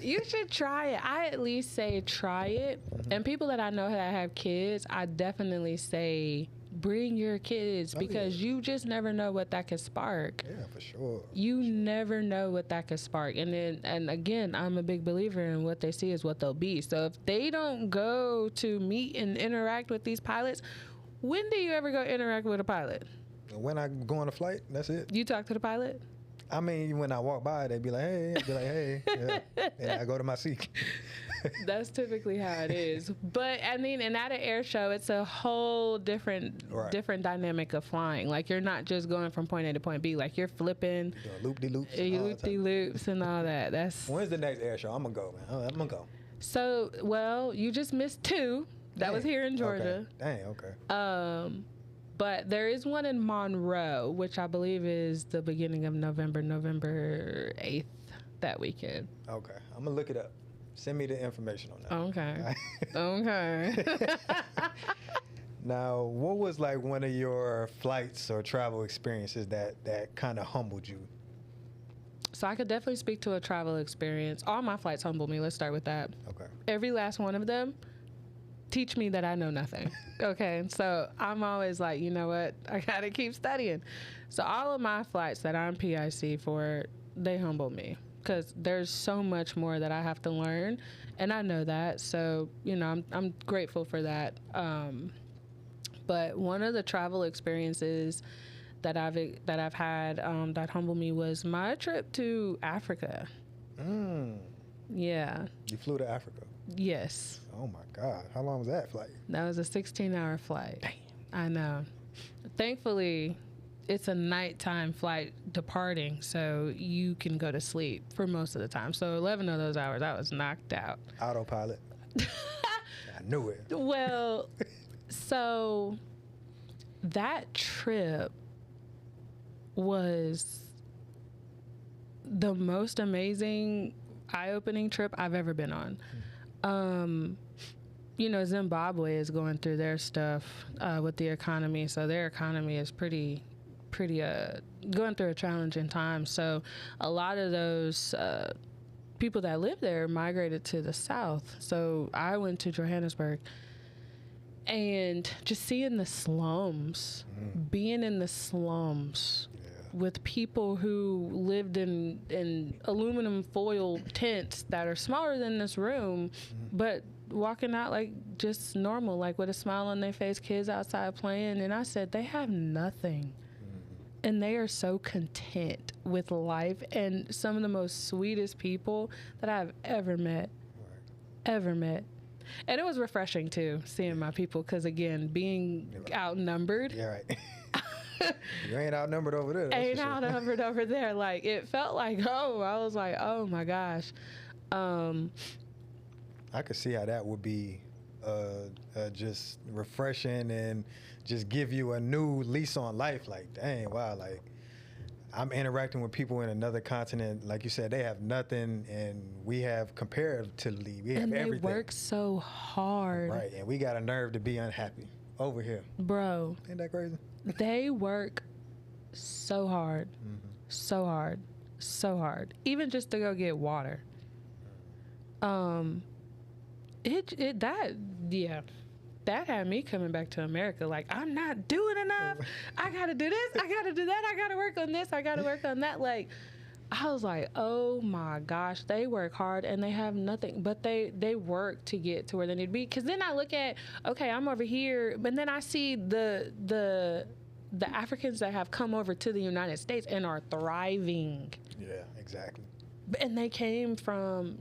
You should try it. I at least say try it. Mm-hmm. And people that I know that have kids, I definitely say bring your kids because you just never know what that could spark. Yeah, for sure. You never know what that could spark. And again, I'm a big believer in what they see is what they'll be. So if they don't go to meet and interact with these pilots, when do you ever go interact with a pilot? When I go on a flight, that's it. You talk to the pilot? I mean, when I walk by, they'd be like, hey. I'd be like, hey. Yeah. And I go to my seat. That's typically how it is. But, I mean, and at an air show, it's a whole different dynamic of flying. Like, you're not just going from point A to point B. Like, you're flipping. Loop-de-loops. Loop-de-loops and all that. When's the next air show? I'm going to go, man. I'm going to go. So, well, you just missed two. That was here in Georgia. Okay. Dang, okay. But there is one in Monroe, which I believe is the beginning of November 8th, that weekend. Okay. I'm going to look it up. Send me the information on that. Okay. Okay. Now, what was like one of your flights or travel experiences that kind of humbled you? So I could definitely speak to a travel experience. All my flights humble me. Let's start with that. Okay. Every last one of them teach me that I know nothing. Okay, so I'm always like, you know what? I gotta keep studying. So all of my flights that I'm PIC for, they humble me because there's so much more that I have to learn, and I know that. So you know, I'm grateful for that. But one of the travel experiences that I've had that humbled me was my trip to Africa. Yeah. You flew to Africa? Yes. Oh my God. How long was that flight? That was a 16-hour flight. Damn. I know. Thankfully, it's a nighttime flight departing, so you can go to sleep for most of the time. So 11 of those hours, I was knocked out. Autopilot. I knew it. Well, so that trip was the most amazing, eye-opening trip I've ever been on. You know, Zimbabwe is going through their stuff with the economy, so their economy is pretty going through a challenging time. So a lot of those people that live there migrated to the south. So I went to Johannesburg, and just seeing the slums, being in the slums with people who lived in aluminum foil tents that are smaller than this room, but walking out like just normal, like with a smile on their face, kids outside playing. And I said, they have nothing. And they are so content with life, and some of the most sweetest people that I've ever met. And it was refreshing too, seeing my people, because again, being outnumbered. Yeah, right. You ain't outnumbered over there. Ain't outnumbered over there. Like, it felt like, I was like, oh my gosh. I could see how that would be just refreshing and just give you a new lease on life. Like, dang, wow, like I'm interacting with people in another continent. Like you said, they have nothing, and we have comparatively, we have and everything. They work so hard. Right, and we got a nerve to be unhappy over here. Bro. Ain't that crazy? They work so hard, so hard, so hard. Even just to go get water. That had me coming back to America. Like, I'm not doing enough. I gotta do this. I gotta do that. I gotta work on this. I gotta work on that. Like, I was like, oh my gosh, they work hard and they have nothing, but they work to get to where they need to be. Because then I look at, okay, I'm over here, but then I see the Africans that have come over to the United States and are thriving. Yeah, exactly. And they came from,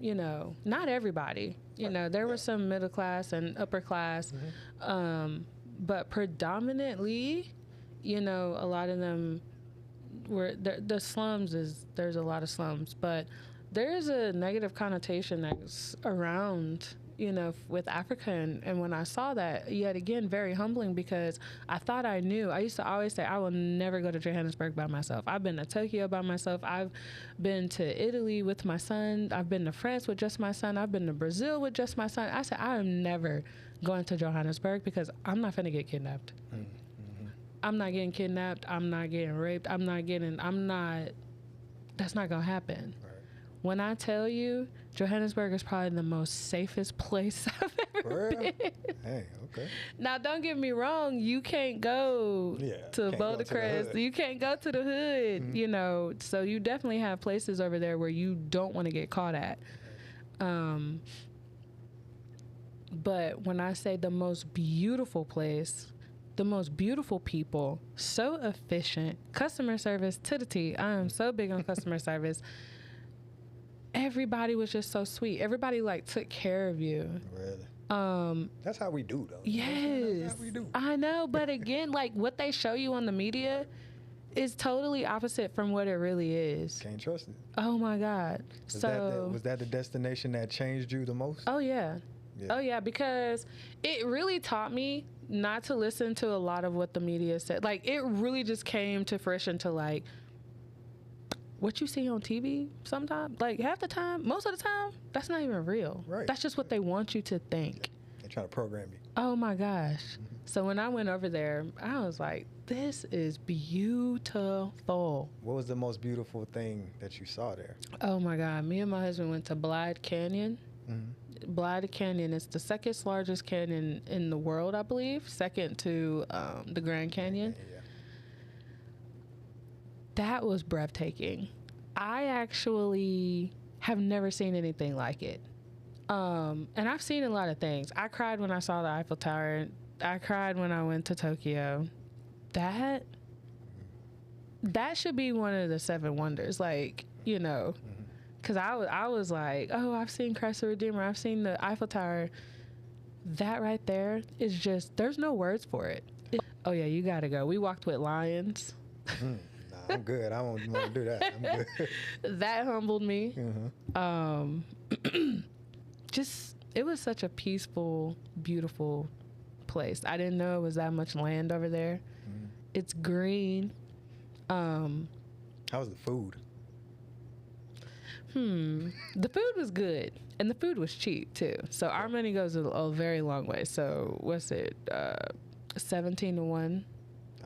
not everybody. There was some middle class and upper class, but predominantly, a lot of them where the slums there's a lot of slums, but there's a negative connotation that's around, with Africa. And when I saw that, yet again, very humbling, because I thought I knew. I used to always say, I will never go to Johannesburg by myself. I've been to Tokyo by myself. I've been to Italy with my son. I've been to France with just my son. I've been to Brazil with just my son. I said, I am never going to Johannesburg because I'm not finna get kidnapped. Mm-hmm. I'm not getting kidnapped. I'm not getting raped. That's not gonna happen. Right. When I tell you, Johannesburg is probably the most safest place I've ever been. Hey, okay. Now, don't get me wrong. You can't go to Boulder Crest. You can't go to the hood, mm-hmm. So you definitely have places over there where you don't want to get caught at. But when I say the most beautiful place, the most beautiful people, so efficient, customer service to the T. I am so big on customer service. Everybody was just so sweet. Everybody took care of you. Really? That's how we do, though. Yes. That's how we do. I know, but again, what they show you on the media is totally opposite from what it really is. Can't trust it. Oh my God. Was that the destination that changed you the most? Oh yeah. Oh yeah, because it really taught me not to listen to a lot of what the media said. It really just came to fruition to what you see on TV sometimes, half the time, most of the time, that's not even real. Right. That's just what they want you to think. They're trying to program you. Oh my gosh. Mm-hmm. So when I went over there, I was like, this is beautiful. What was the most beautiful thing that you saw there? Oh my God. Me and my husband went to Blythe Canyon. Mm-hmm. Blythe Canyon is the second largest canyon in the world, I believe, second to the Grand Canyon. Yeah. That was breathtaking. I actually have never seen anything like it. And I've seen a lot of things. I cried when I saw the Eiffel Tower. I cried when I went to Tokyo. That should be one of the 7 wonders, because I was like, oh, I've seen Christ the Redeemer. I've seen the Eiffel Tower. That right there is just, there's no words for it. Oh, yeah, you got to go. We walked with lions. I'm good. I don't want to do that. I'm good. That humbled me. Mm-hmm. It was such a peaceful, beautiful place. I didn't know it was that much land over there. Mm-hmm. It's green. How's the food? The food was good, and the food was cheap too. So our money goes a very long way. So what's it? 17 to 1.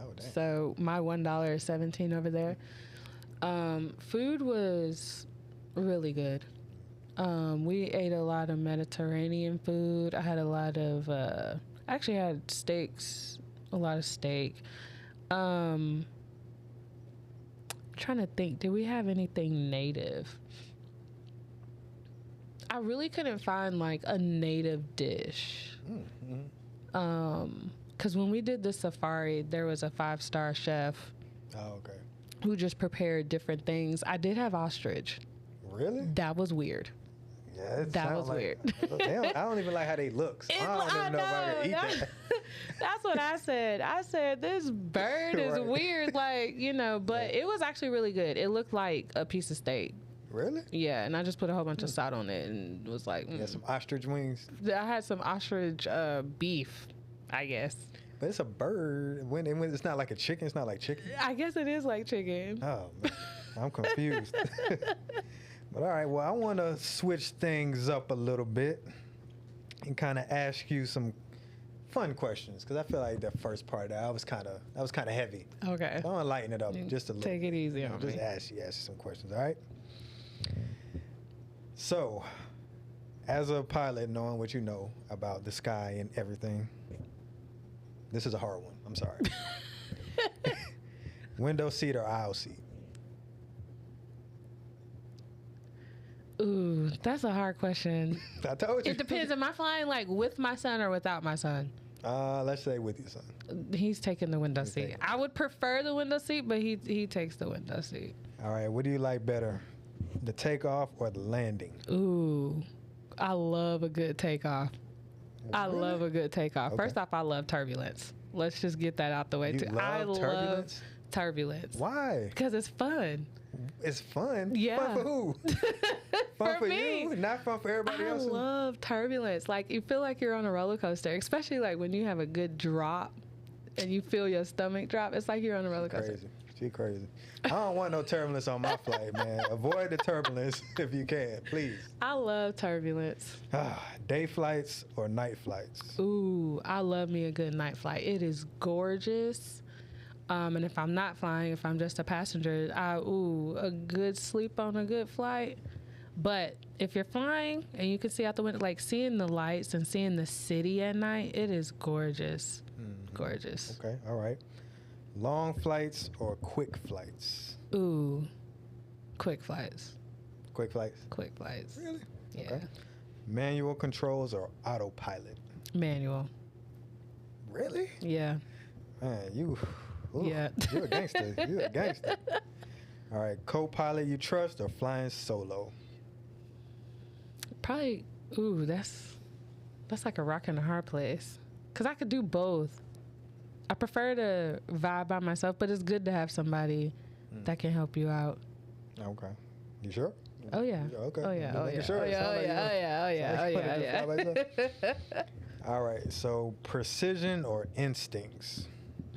Oh, dang. So my $1 is 17 over there. Food was really good. We ate a lot of Mediterranean food. I had a lot of, actually had steaks, a lot of steak. Trying to think, did we have anything native? I really couldn't find a native dish. Mm-hmm. Because when we did the safari, there was a 5-star chef. Oh, okay. Who just prepared different things. I did have ostrich. Really? That was weird. Yeah, that was weird. I don't even like how they look. So I don't even know if I can eat that. That's what I said. I said, this bird is weird, but it was actually really good. It looked like a piece of steak. Really? Yeah, and I just put a whole bunch of salt on it and was like... You had some ostrich wings? I had some ostrich beef, I guess. But it's a bird. When it's not like a chicken, it's not like chicken? I guess it is like chicken. Oh, man. I'm confused. But all right, well, I want to switch things up a little bit and kind of ask you some fun questions, because I feel like the first part that was kind of heavy. Okay. So I want to lighten it up just a little. Take it easy on me. Just ask you some questions, all right? So, as a pilot, knowing what you know about the sky and everything, this is a hard one. I'm sorry. Window seat or aisle seat? Ooh, that's a hard question. I told you. It depends. Am I flying with my son or without my son? Let's say with your son. He's taking the window seat. I would prefer the window seat, but he takes the window seat. All right. What do you like better, the takeoff or the landing? Ooh, I love a good takeoff. Really? I love a good takeoff. Okay. First off, I love turbulence. Let's just get that out the way. I love turbulence? Turbulence. Why? Because it's fun. It's fun. Yeah. Fun for who? Fun for me. you, not fun for everybody else. I love turbulence. Like, you feel like you're on a roller coaster, especially like when you have a good drop and you feel your stomach drop. It's like you're on a roller coaster. Crazy. She crazy. I don't want no turbulence on my flight, man. Avoid the turbulence if you can, please. I love turbulence. Day flights or night flights? Ooh, I love me a good night flight. It is gorgeous. And if I'm not flying, if I'm just a passenger, a good sleep on a good flight. But if you're flying and you can see out the window, like seeing the lights and seeing the city at night, it is gorgeous. Gorgeous. Okay, all right. Long flights or quick flights? Ooh, quick flights. Quick flights? Quick flights. Really? Yeah. Okay. Manual controls or autopilot? Manual. Really? Yeah. Man, you a gangster. You a gangster. All right, co-pilot you trust or flying solo? Probably, that's like a rock and a hard place. Because I could do both. I prefer to vibe by myself, but it's good to have somebody that can help you out. Okay. You sure? Oh, yeah. Okay. Oh, yeah. Just Oh, making yeah. sure. Oh, yeah. Oh, yeah. All right, so precision or instincts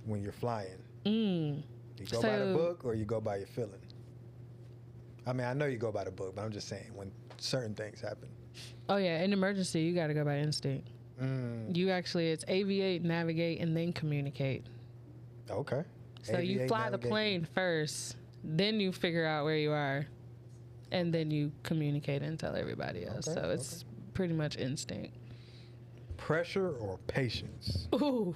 when you're flying? You go by the book or you go by your feeling? I mean, I know you go by the book, but I'm just saying when certain things happen. Oh, yeah. In emergency, you got to go by instinct. It's aviate, navigate, and then communicate. Okay. So you fly the plane first, then you figure out where you are, and then you communicate and tell everybody else. Okay, So it's pretty much instinct. Pressure or patience? Ooh.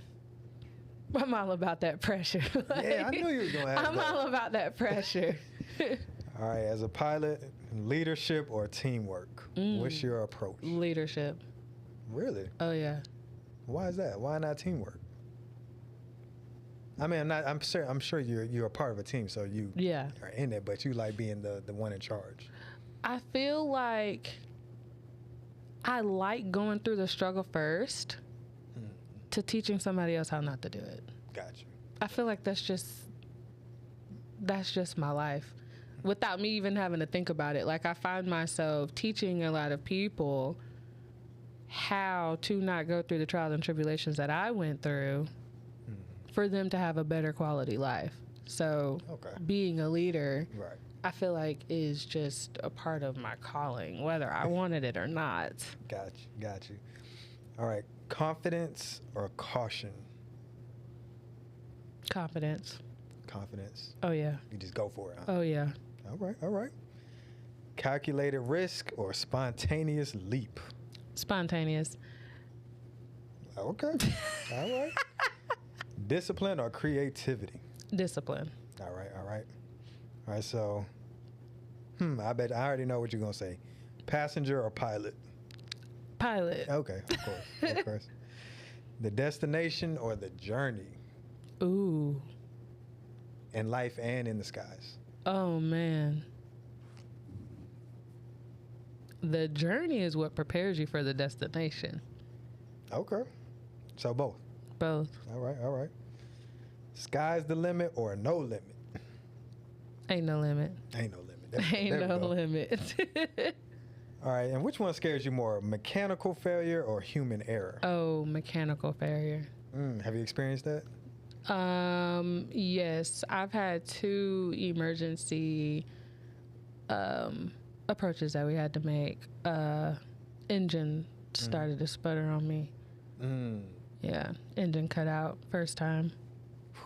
I'm all about that pressure. Yeah, I knew you were going to ask I'm that. all about that pressure. All right, as a pilot, leadership or teamwork? What's your approach? Leadership. Really? Oh, yeah. Why is that? Why not teamwork? I mean, I'm sure you're a part of a team, so you are in it, but you like being the one in charge. I feel like I like going through the struggle first to teaching somebody else how not to do it. Gotcha. I feel like that's just my life without me even having to think about it. Like, I find myself teaching a lot of people how to not go through the trials and tribulations that I went through for them to have a better quality life. So being a leader, I feel like is just a part of my calling, whether I wanted it or not. Got you. All right, confidence or caution? Confidence. Oh, yeah. You just go for it, huh? Oh, yeah. All right. Calculated risk or spontaneous leap? Spontaneous. Okay. All right. Discipline or creativity? Discipline. All right, so, I bet I already know what you're going to say. Passenger or pilot? Pilot. Okay, of course. The destination or the journey? Ooh. In life and in the skies? Oh, man. The journey is what prepares you for the destination. Okay. So both? Both. All right. Sky's the limit or no limit? Ain't no limit. Ain't no limit. All right, and which one scares you more, mechanical failure or human error? Oh, mechanical failure. Have you experienced that? Yes, I've had 2 emergency approaches that we had to make. Engine started to sputter on me. Yeah, engine cut out first time.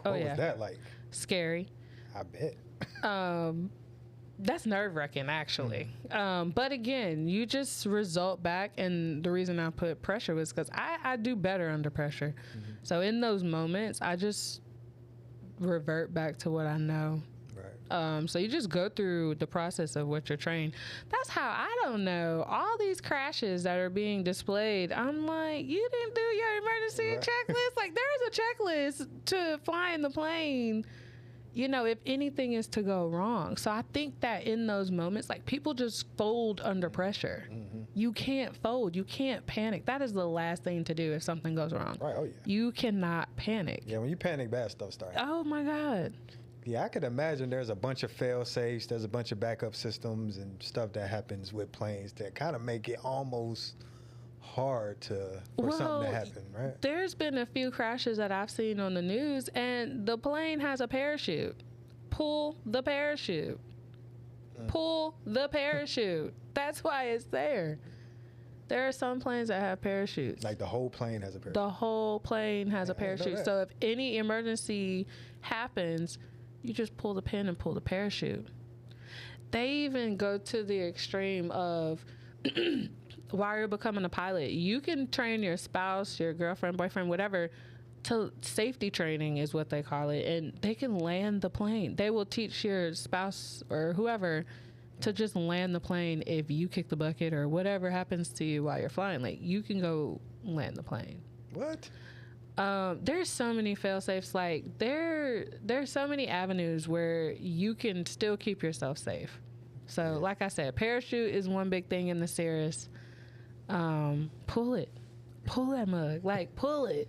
What was that like? Scary. I bet. That's nerve-wracking, actually. But again, you just result back, and the reason I put pressure was because I do better under pressure. So in those moments, I just revert back to what I know. Right. So you just go through the process of what you're trained. That's how, I don't know, all these crashes that are being displayed, I'm like, you didn't do your emergency checklist? Like, there is a checklist to flying the plane, you know, if anything is to go wrong. So I think that in those moments, like, people just fold under pressure. You can't fold. You can't panic. That is the last thing to do if something goes wrong. Right. Oh, yeah. You cannot panic. Yeah, when you panic, bad stuff starts. Oh, my God. Yeah, I could imagine there's a bunch of fail safes, there's a bunch of backup systems and stuff that happens with planes that kind of make it almost hard for something to happen, right? There's been a few crashes that I've seen on the news, and the plane has a parachute. Pull the parachute. Pull the parachute. That's why it's there. There are some planes that have parachutes. Like the whole plane has a parachute. The whole plane has a parachute. So if any emergency happens, you just pull the pin and pull the parachute. They even go to the extreme of while you're becoming a pilot, you can train your spouse, your girlfriend, boyfriend, whatever, to safety training is what they call it. And they can land the plane. They will teach your spouse or whoever to just land the plane if you kick the bucket or whatever happens to you while you're flying. Like, you can go land the plane. What? There's so many fail safes. Like, there's so many avenues where you can still keep yourself safe. So, like I said, parachute is one big thing in the Cirrus. Pull it. Pull that mug. Like, pull it.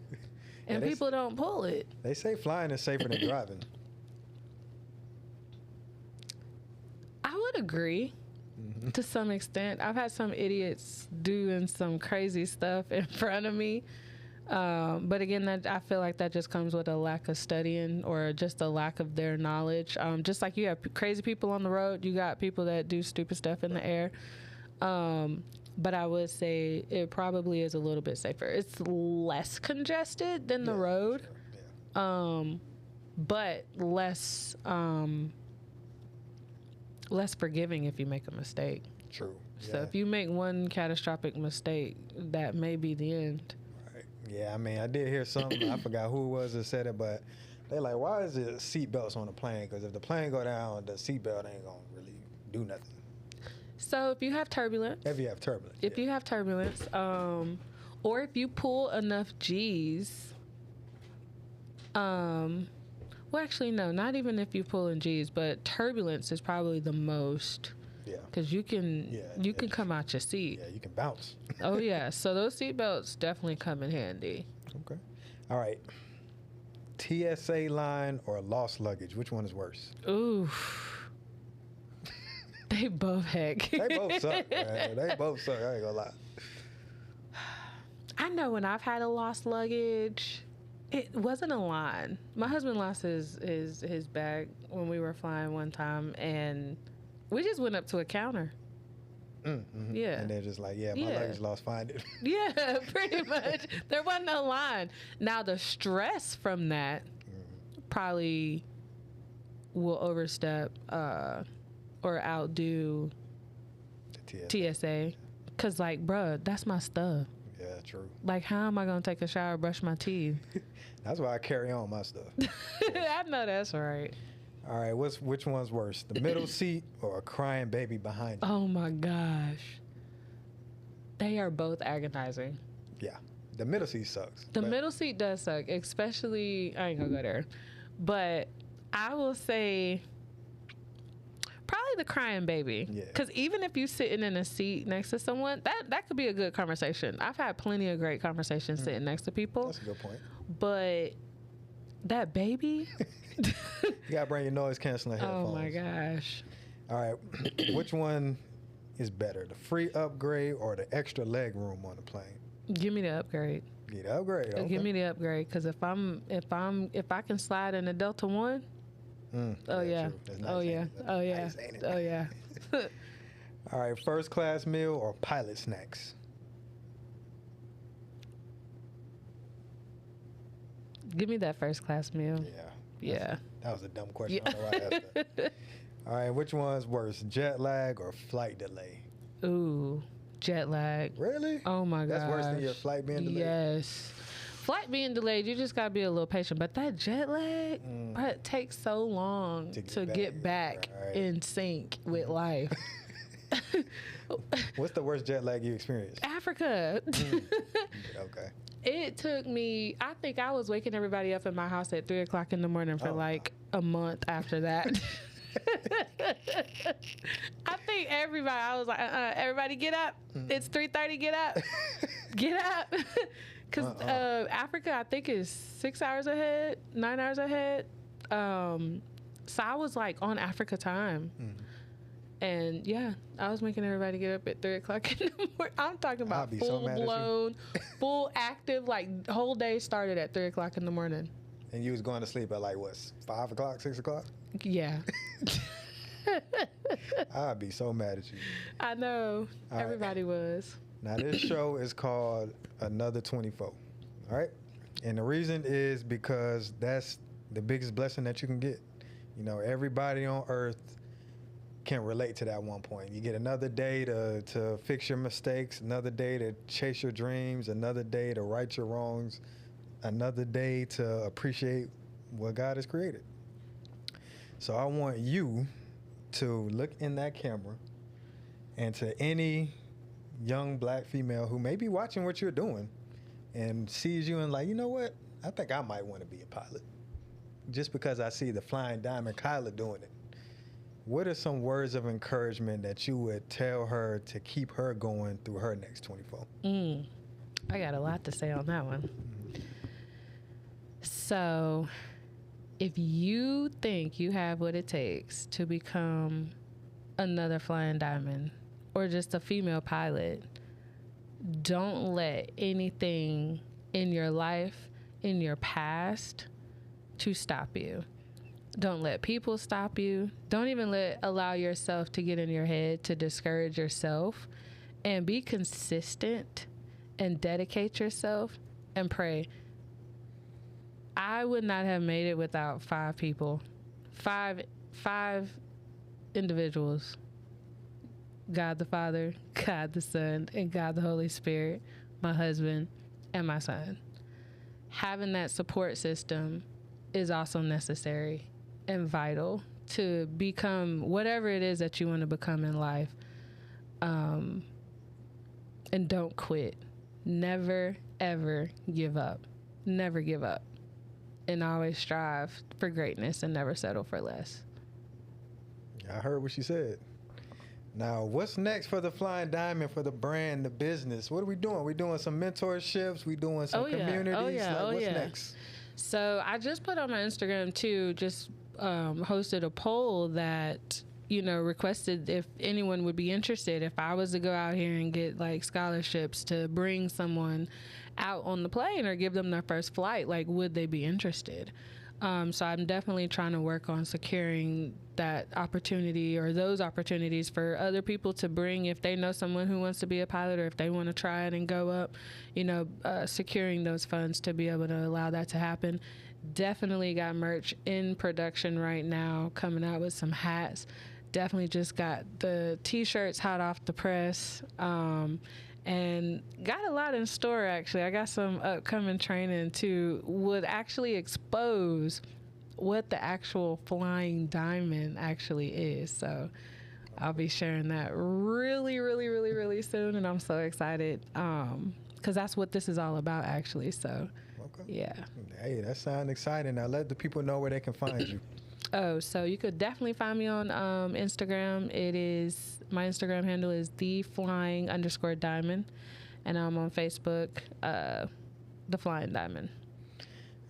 And people don't pull it. They say flying is safer than driving. I would agree to some extent. I've had some idiots doing some crazy stuff in front of me. But again, I feel like that just comes with a lack of studying or just a lack of their knowledge. Just like you have crazy people on the road, you got people that do stupid stuff in the air. But I would say it probably is a little bit safer. It's less congested than the road, sure. But less forgiving if you make a mistake. True. So if you make one catastrophic mistake, that may be the end. Right. Yeah, I mean, I did hear something. I forgot who it was that said it, but they're like, why is it seatbelts on the plane? Because if the plane go down, the seatbelt ain't going to really do nothing. So if you have turbulence. If you have turbulence. Or if you pull enough G's. Well, actually, no, not even if you pull in G's, but turbulence is probably the most. Yeah. Because you can come out your seat. Yeah, you can bounce. Oh, yeah. So those seatbelts definitely come in handy. Okay. All right. TSA line or lost luggage? Which one is worse? Ooh. They both heck. They both suck, man. They both suck. I ain't gonna lie. I know when I've had a lost luggage, it wasn't a line. My husband lost his bag when we were flying one time, and we just went up to a counter. Mm-hmm. Yeah. And they're just like, my luggage lost, find it. Yeah, pretty much. There wasn't no line. Now, the stress from that probably will overstep or outdo the TSA. Because, like, bruh, that's my stuff. Yeah, true. Like, how am I going to take a shower, brush my teeth? That's why I carry on my stuff. I know that's right. All right, which one's worse, the middle seat or a crying baby behind you? Oh, my gosh. They are both agonizing. Yeah, the middle seat sucks. The middle seat does suck, especially, I ain't going to go there. But I will say probably the crying baby. Yeah. Because even if you're sitting in a seat next to someone, that could be a good conversation. I've had plenty of great conversations sitting next to people. That's a good point. But that baby... You got to bring your noise canceling headphones. Oh, my gosh. All right. Which one is better, the free upgrade or the extra leg room on the plane? Give me the upgrade. Get the upgrade. Okay. Give me the upgrade, because if I can slide in a Delta One, nice, oh yeah. All right, first class meal or pilot snacks? Give me that first class meal. Yeah. That was a dumb question. I don't know why I asked that. All right, which one's worse, jet lag or flight delay? Ooh, jet lag. Really? Oh my god. That's worse than your flight being delayed? Yes. Flight being delayed, you just gotta be a little patient. But that jet lag, it takes so long to get back in sync with life. What's the worst jet lag you experienced? Africa. Okay. It took me, I think I was waking everybody up in my house at 3 o'clock in the morning for a month after that. I think everybody, I was like, everybody get up. It's 3:30, get up. Get up. Because Africa, I think, is 6 hours ahead, 9 hours ahead. So I was like on Africa time. And yeah, I was making everybody get up at 3 o'clock in the morning. I'm talking about full blown, full active, like whole day started at 3 o'clock in the morning. And you was going to sleep at like what, 5 o'clock, 6 o'clock? Yeah. I'd be so mad at you. I know. Everybody was. Now this show is called Another 24. All right? And the reason is because that's the biggest blessing that you can get. You know, everybody on earth can relate to that one point. You get another day to fix your mistakes, another day to chase your dreams, another day to right your wrongs, another day to appreciate what God has created. So I want you to look in that camera, and to any young black female who may be watching what you're doing and sees you and like, you know what? I think I might want to be a pilot. Just because I see the Flying Diamond Kyla doing it. What are some words of encouragement that you would tell her to keep her going through her next 24? I got a lot to say on that one. So, if you think you have what it takes to become another Flying Diamond or just a female pilot, don't let anything in your life, in your past, to stop you. Don't let people stop you. Don't even allow yourself to get in your head to discourage yourself, and be consistent and dedicate yourself and pray. I would not have made it without 5 people, five individuals, God the Father, God the Son, and God the Holy Spirit, my husband, and my son. Having that support system is also necessary and vital to become whatever it is that you want to become in life. And don't quit. Never, ever give up. Never give up. And always strive for greatness and never settle for less. I heard what she said. Now, what's next for the Flying Diamond, for the brand, the business? What are we doing? We doing some mentorships? We doing some communities? What's next? So I just put on my Instagram too, just hosted a poll that, requested if anyone would be interested if I was to go out here and get like scholarships to bring someone out on the plane or give them their first flight, like would they be interested? So I'm definitely trying to work on securing that opportunity or those opportunities for other people to bring if they know someone who wants to be a pilot or if they want to try it and go up, securing those funds to be able to allow that to happen. Definitely got merch in production right now, coming out with some hats. Definitely just got the t-shirts hot off the press. And got a lot in store, actually. I got some upcoming training to would actually expose what the actual Flying Diamond actually is. So I'll be sharing that really, really, really, really soon. And I'm so excited because that's what this is all about, actually. So, yeah. Hey, that sounds exciting. Now let the people know where they can find you. Oh, so you could definitely find me on Instagram. My Instagram handle is @theflying_diamond, and I'm on Facebook, The Flying Diamond.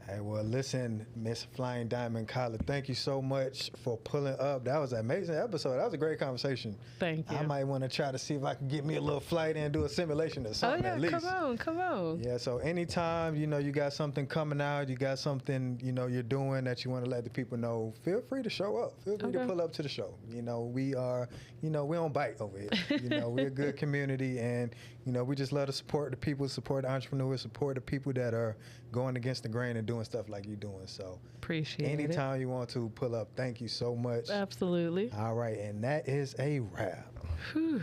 Hey, well, listen, Miss Flying Diamond Kyla, thank you so much for pulling up. That was an amazing episode. That was a great conversation. Thank you. I might want to try to see if I can get me a little flight and do a simulation or something at least. Come on. Yeah, so anytime, you got something coming out, you got something, you're doing that you want to let the people know, feel free to show up. Feel free to pull up to the show. We are, we don't bite over here. We're a good community, and, we just love to support the people, support the entrepreneurs, support the people that are going against the grain and doing stuff like you're doing. So appreciate it. Anytime you want to pull up, thank you so much. Absolutely. All right, and that is a wrap. Whew.